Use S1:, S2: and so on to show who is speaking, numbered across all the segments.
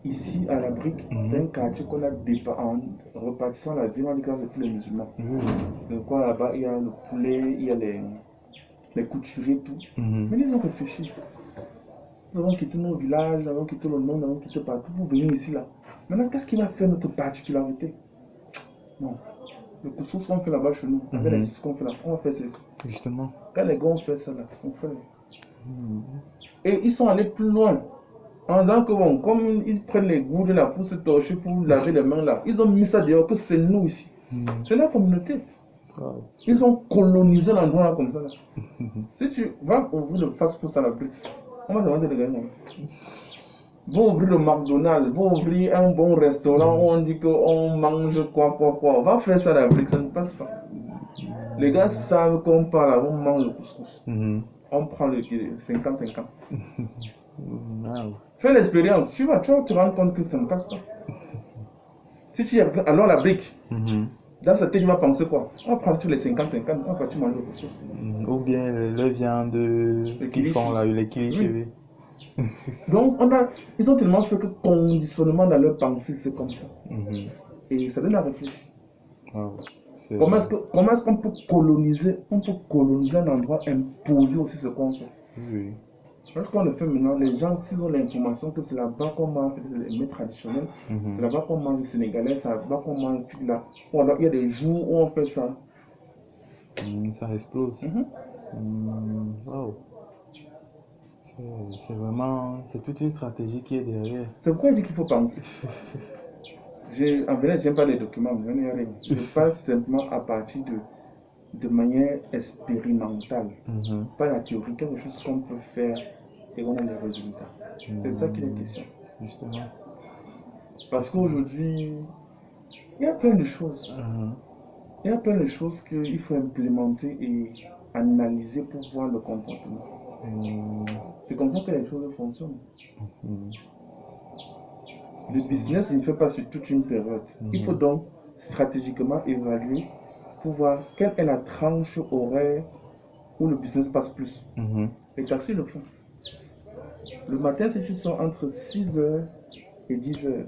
S1: ici à la Brique, c'est un quartier qu'on a en repartissant la ville, on dit que c'est tous les musulmans. Donc quoi là-bas, il y a le poulet, il y a les couturiers, tout. Mais ils ont réfléchi. Nous avons quitté nos villages, nous avons quitté le monde, nous avons quitté partout pour venir ici là. Maintenant, qu'est-ce qui va faire notre particularité? Non. Le couscous qu'on fait là-bas chez nous, avec les sauces qu'on fait là, on va faire ça.
S2: Justement.
S1: Quand les gars ont fait ça là, on fait. Et ils sont allés plus loin. En disant que bon, comme ils prennent les goûts de la pour se torcher, pour laver les mains là, ils ont mis ça dehors, que c'est nous ici. C'est la communauté. Ils ont colonisé l'endroit là comme ça. Là. Si tu vas ouvrir le fast-food à la Brique, on va demander de gagner. Vous ouvrez le McDonald's, vous ouvrez un bon restaurant où on dit qu'on mange quoi. On va faire ça à la Brique, ça ne passe pas. Les gars savent qu'on parle, on mange le couscous. On prend le 50-50. Fais l'expérience, tu vas te rendre compte que ça ne passe pas. Si tu regardes alors la Brique, dans sa tête, tu vas penser quoi? On va prendre tous les 50-50, on va partir manger le couscous.
S2: Ou bien le viande qu'ils font là, les kilichis. Oui.
S1: Donc, ils ont tellement fait que conditionnement dans leur pensée, c'est comme ça. Et ça donne à réfléchir. Comment est-ce qu'on peut coloniser? On peut coloniser un endroit, imposer aussi ce qu'on fait.
S2: Oui.
S1: Parce qu'on le fait maintenant, les gens, s'ils ont l'information que c'est là-bas qu'on mange les mets traditionnels, c'est là-bas qu'on mange les sénégalais, c'est là-bas qu'on mange tout là. Il y a des jours où on fait ça.
S2: Ça explose. Wow. C'est vraiment, c'est toute une stratégie qui est derrière.
S1: C'est pourquoi je dis qu'il faut penser. En vrai, je n'aime pas les documents, je n'ai rien. Je passe simplement à partir de manière expérimentale. Pas la théorie, quelque chose qu'on peut faire et on a les résultats. C'est ça qu'il est question.
S2: Justement.
S1: Parce qu'aujourd'hui, il y a plein de choses. Il y a plein de choses qu'il faut implémenter et analyser pour voir le comportement. C'est comme ça que les choses fonctionnent. Le business, il ne fait pas sur toute une période. Il faut donc stratégiquement évaluer pour voir quelle est la tranche horaire où le business passe plus. Les taxis le font. Le matin, si tu sors entre 6h et 10h,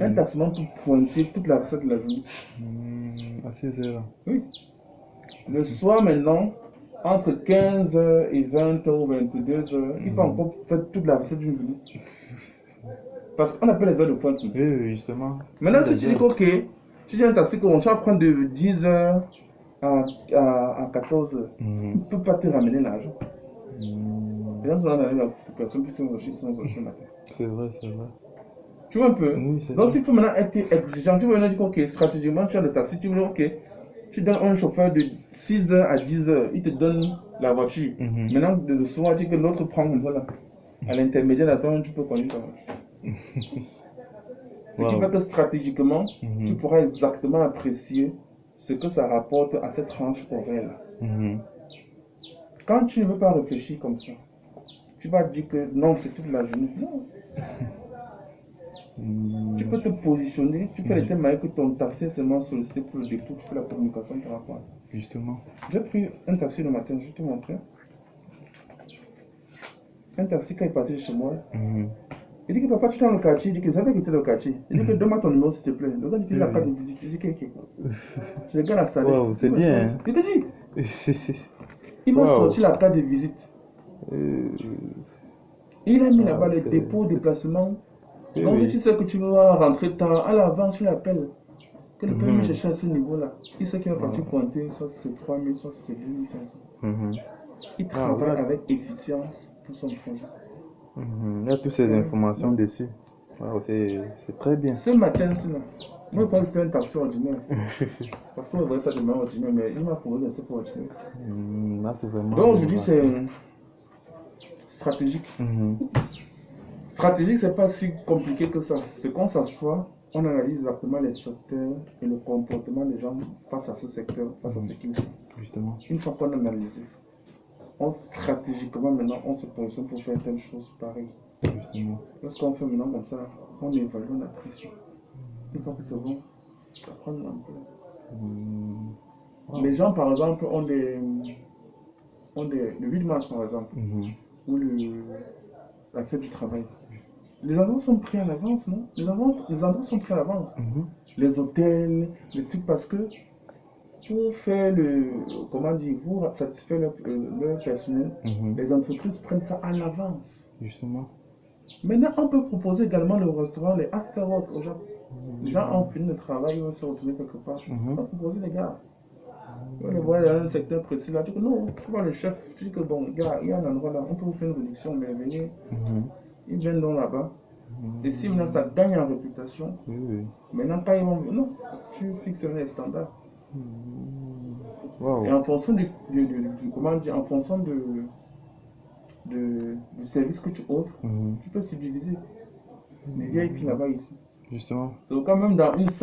S1: un taximan peut pointer toute la recette de la journée.
S2: À 16h.
S1: Oui. Le soir maintenant, entre 15h et 20h ou 22h, il peut encore faire toute la recette d'une journée. Parce qu'on appelle les heures de pointe.
S2: Oui, justement.
S1: Maintenant, si tu dis ok, tu dis un taxi qu'on va prendre de 10h à 14h, il ne peut pas te ramener l'argent. Les gens sont dans la population plutôt le matin.
S2: C'est vrai.
S1: Tu vois un peu?
S2: Oui,
S1: donc, s'il faut maintenant être exigeant, tu veux maintenant dire ok, stratégiquement, tu as le taxi, tu veux dire ok, tu donnes un chauffeur de 6h à 10h, il te donne la voiture. Maintenant, de soir, tu dis que l'autre prend comme ça là. À l'intermédiaire, là, tu peux conduire ta voiture. Ce qui fait que stratégiquement, tu pourras exactement apprécier ce que ça rapporte à cette tranche horaire. Quand tu ne veux pas réfléchir comme ça, tu vas dire que non, c'est toute la journée. Non. Tu peux te positionner, tu fais les thèmes avec que ton taxi est seulement sollicité pour le dépôt, tu fais la communication par rapport à ça.
S2: Justement.
S1: J'ai pris un taxi le matin, je vais te montrer. Un taxi quand il est parti de chez moi. Il dit que papa, tu es dans le quartier. Il dit que ça veut quitter le quartier. Il dit que donne-moi ton numéro s'il te plaît. Le gars dit qu'il a la carte de visite. Il dit que le gars l'a installé.
S2: Wow, c'est bien.
S1: Il te dit. Il m'a sorti la carte de visite. Il a mis là-bas les dépôts, déplacements. Donc tu sais que tu vas rentrer tard. À l'avant, tu l'appelles. Que le permis chercher à ce niveau-là. Il sait qu'il va partir pointer, soit c'est 3 000, soit c'est 2 500. Il travaille avec efficience pour son projet.
S2: Il y a toutes ces informations dessus. Wow, c'est très bien.
S1: Ce matin, moi je pense que c'était un taxi ordinaire. Parce qu'on voyait ça de manière ordinaire, mais il m'a proposé de rester pour ordinaire.
S2: Là, c'est vraiment.
S1: Donc aujourd'hui, c'est stratégique. Stratégique, c'est pas si compliqué que ça. C'est qu'on s'assoit, on analyse exactement les secteurs et le comportement des gens face à ce secteur, face à ce qu'ils font.
S2: Justement.
S1: Une fois qu'on a analysé, stratégiquement maintenant, on se positionne pour faire telle chose pareille.
S2: Justement.
S1: Lorsqu'on fait maintenant comme ça, on évalue, on apprécie. Une fois que c'est bon, ça prend l'ampleur. Les gens, par exemple, ont le 8 mars, par exemple, ou la fête du travail. Les endroits sont pris à l'avance, non? Les endroits sont pris à l'avance. Les hôtels, les trucs, parce que pour faire comment dire, pour satisfaire leur personnel, les entreprises prennent ça à l'avance.
S2: Justement.
S1: Maintenant, on peut proposer également le restaurant, les after-work aux gens. Les gens ont fini le travail, ils vont se retrouver quelque part. On peut proposer les gars. On les voit dans un secteur précis là. Tu dis que non, tu vois le chef, tu dis que bon, gars, il y a un endroit là, on peut vous faire une réduction, mais venez. Ils viennent donc là-bas. Et si maintenant ça gagne en réputation, maintenant quand ils vont. Non, tu fixes les standards.
S2: Wow.
S1: Et en fonction comment dire, en fonction du service que tu offres, tu peux subdiviser les VIP là-bas ici.
S2: Justement.
S1: Donc quand même dans une